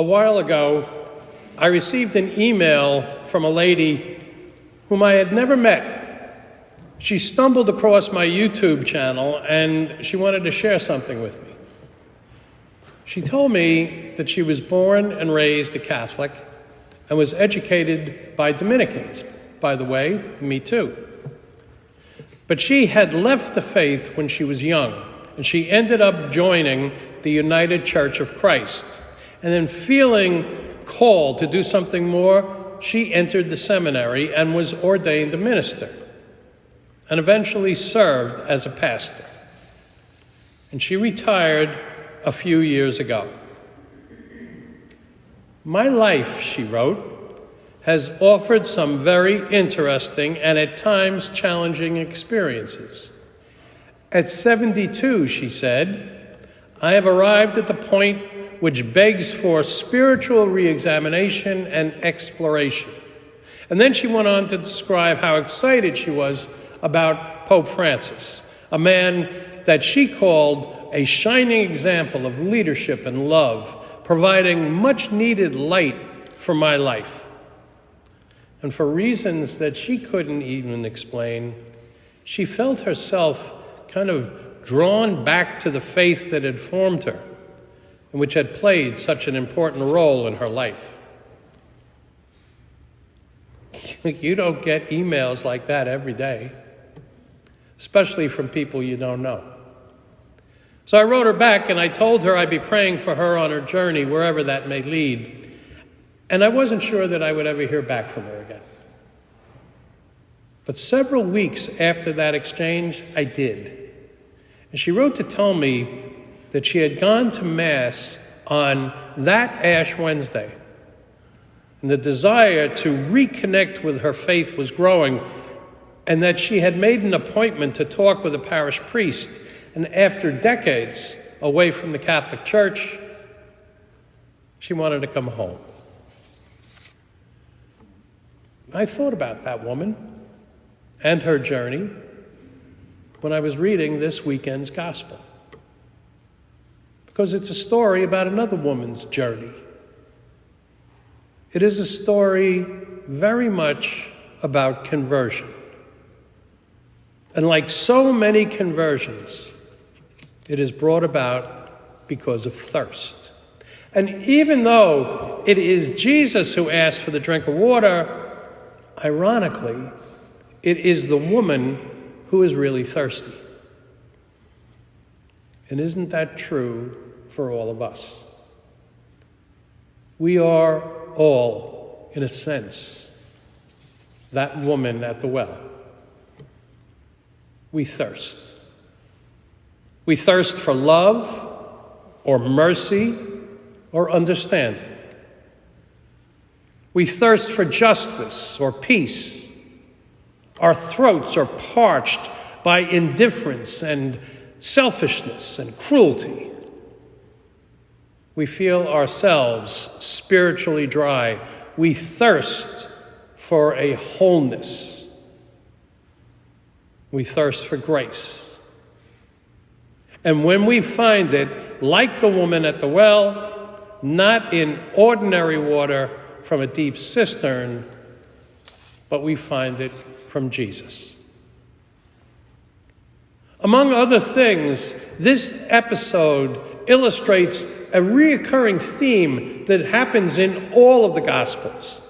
A while ago, I received an email from a lady whom I had never met. She stumbled across my YouTube channel and she wanted to share something with me. She told me that she was born and raised a Catholic and was educated by Dominicans. By the way, me too. But she had left the faith when she was young, and she ended up joining the United Church of Christ. And then feeling called to do something more, she entered the seminary and was ordained a minister, and eventually served as a pastor. And she retired a few years ago. My life, she wrote, has offered some very interesting and at times challenging experiences. At 72, she said, I have arrived at the point which begs for spiritual re-examination and exploration. And then she went on to describe how excited she was about Pope Francis, a man that she called a shining example of leadership and love, providing much needed light for my life. And for reasons that she couldn't even explain, she felt herself kind of drawn back to the faith that had formed her, and which had played such an important role in her life. You don't get emails like that every day, especially from people you don't know. So I wrote her back and I told her I'd be praying for her on her journey, wherever that may lead. And I wasn't sure that I would ever hear back from her again. But several weeks after that exchange, I did. And she wrote to tell me that she had gone to Mass on that Ash Wednesday. And the desire to reconnect with her faith was growing, and that she had made an appointment to talk with a parish priest. And after decades away from the Catholic Church, she wanted to come home. I thought about that woman and her journey when I was reading this weekend's gospel, because it's a story about another woman's journey. It is a story very much about conversion. And like so many conversions, it is brought about because of thirst. And even though it is Jesus who asked for the drink of water, ironically, it is the woman who is really thirsty. And isn't that true for all of us? We are all, in a sense, that woman at the well. We thirst. We thirst for love or mercy or understanding. We thirst for justice or peace. Our throats are parched by indifference and selfishness and cruelty. We feel ourselves spiritually dry. We thirst for a wholeness. We thirst for grace. And when we find it, like the woman at the well, not in ordinary water from a deep cistern, but we find it from Jesus. Among other things, this episode illustrates a reoccurring theme that happens in all of the Gospels.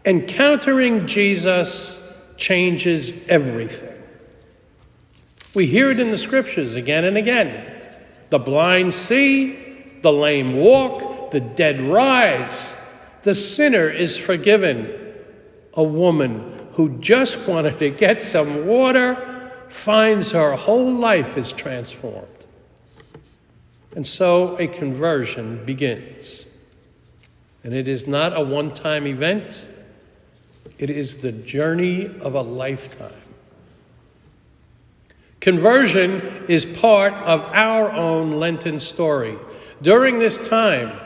Encountering Jesus changes everything. We hear it in the Scriptures again and again. The blind see, the lame walk, the dead rise. The sinner is forgiven. A woman who just wanted to get some water finds her whole life is transformed. And so a conversion begins. And it is not a one-time event. It is the journey of a lifetime. Conversion is part of our own Lenten story. During this time,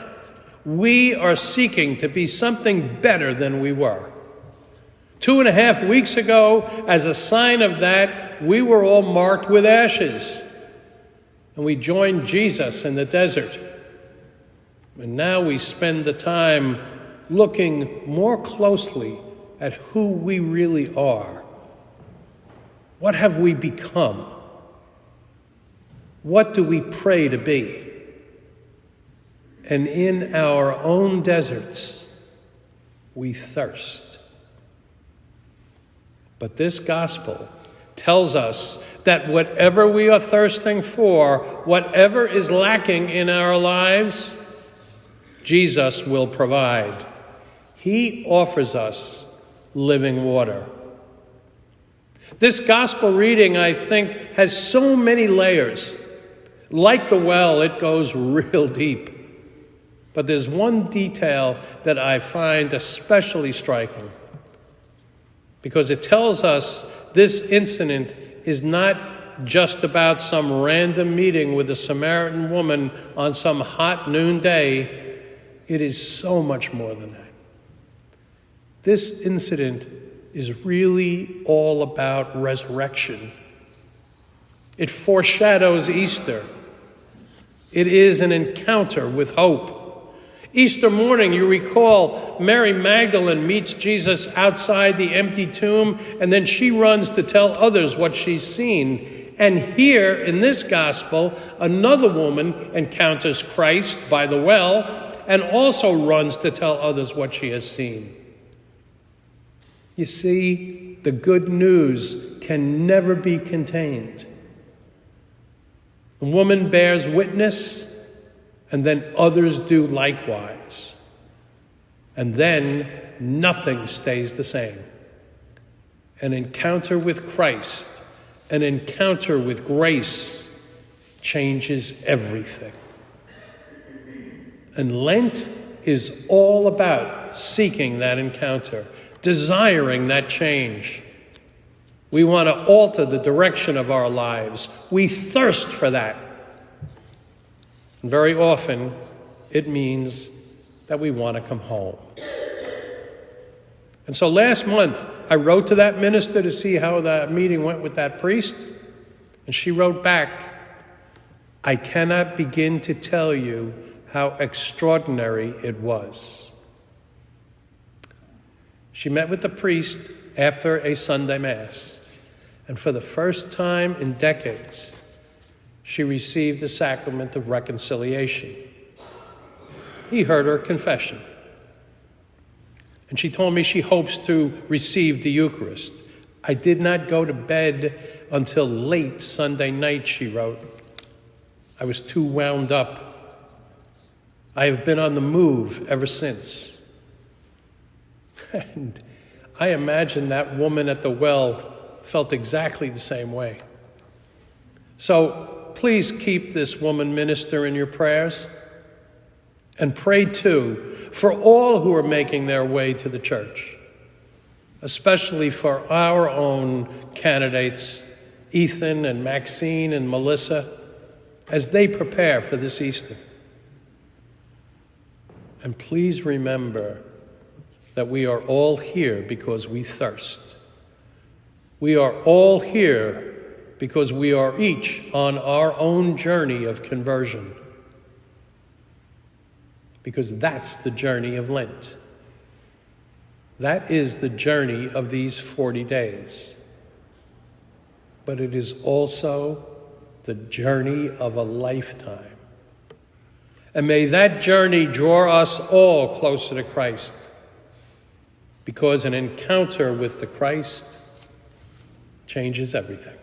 we are seeking to be something better than we were. 2.5 weeks ago, as a sign of that, we were all marked with ashes. And we joined Jesus in the desert. And now we spend the time looking more closely at who we really are. What have we become? What do we pray to be? And in our own deserts, we thirst. But this gospel tells us that whatever we are thirsting for, whatever is lacking in our lives, Jesus will provide. He offers us living water. This gospel reading, I think, has so many layers. Like the well, it goes real deep. But there's one detail that I find especially striking, because it tells us this incident is not just about some random meeting with a Samaritan woman on some hot noonday. It is so much more than that. This incident is really all about resurrection. It foreshadows Easter. It is an encounter with hope. Easter morning, you recall, Mary Magdalene meets Jesus outside the empty tomb, and then she runs to tell others what she's seen. And here, in this gospel, another woman encounters Christ by the well and also runs to tell others what she has seen. You see, the good news can never be contained. The woman bears witness, and then others do likewise. And then nothing stays the same. An encounter with Christ, an encounter with grace, changes everything. And Lent is all about seeking that encounter, desiring that change. We want to alter the direction of our lives. We thirst for that. And very often, it means that we want to come home. And so last month, I wrote to that minister to see how that meeting went with that priest. And she wrote back, "I cannot begin to tell you how extraordinary it was." She met with the priest after a Sunday Mass, and for the first time in decades, she received the sacrament of reconciliation. He heard her confession, and she told me she hopes to receive the Eucharist. "I did not go to bed until late Sunday night," she wrote. "I was too wound up. I have been on the move ever since." And I imagine that woman at the well felt exactly the same way. So please keep this woman minister in your prayers, and pray too for all who are making their way to the church, especially for our own candidates, Ethan and Maxine and Melissa, as they prepare for this Easter. And please remember that we are all here because we thirst. We are all here because we are each on our own journey of conversion. Because that's the journey of Lent. That is the journey of these 40 days. But it is also the journey of a lifetime. And may that journey draw us all closer to Christ, because an encounter with the Christ changes everything.